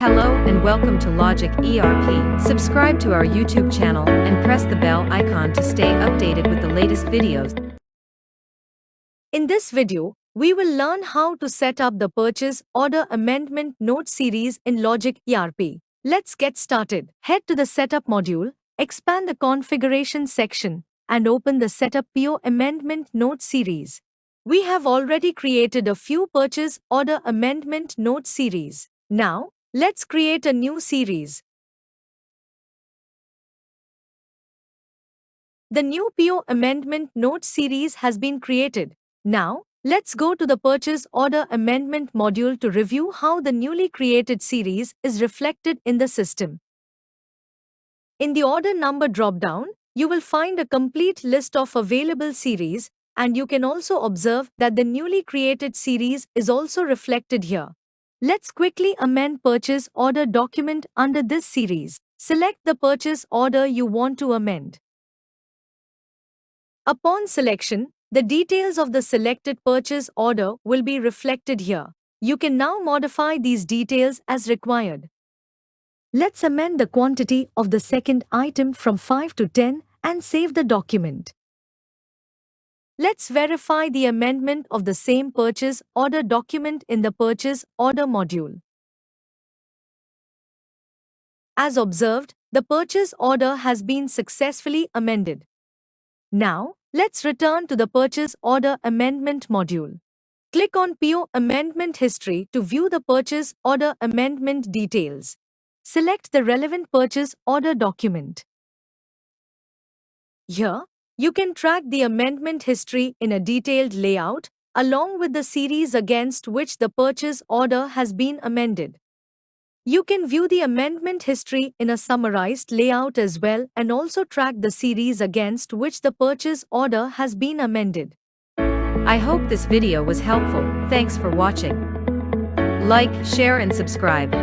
Hello and welcome to Logic ERP. Subscribe to our YouTube channel and press the bell icon to stay updated with the latest videos. In this video, we will learn how to set up the Purchase Order Amendment Note series in Logic ERP. Let's get started. Head to the Setup module, expand the Configuration section, and open the Setup PO Amendment Note series. We have already created a few Purchase Order Amendment Note series. Now, let's create a new series. The new PO Amendment Note series has been created. Now, let's go to the Purchase Order Amendment module to review how the newly created series is reflected in the system. In the Order Number dropdown, you will find a complete list of available series, and you can also observe that the newly created series is also reflected here. Let's quickly amend Purchase Order document under this series. Select the purchase order you want to amend. Upon selection, the details of the selected purchase order will be reflected here. You can now modify these details as required. Let's amend the quantity of the second item from 5 to 10 and save the document. Let's verify the amendment of the same purchase order document in the Purchase Order module. As observed, the purchase order has been successfully amended. Now, let's return to the Purchase Order Amendment module. Click on PO Amendment History to view the Purchase Order Amendment details. Select the relevant purchase order document. Here, you can track the amendment history in a detailed layout, along with the series against which the purchase order has been amended. You can view the amendment history in a summarized layout as well and also track the series against which the purchase order has been amended. I hope this video was helpful. Thanks for watching. Like, share and subscribe.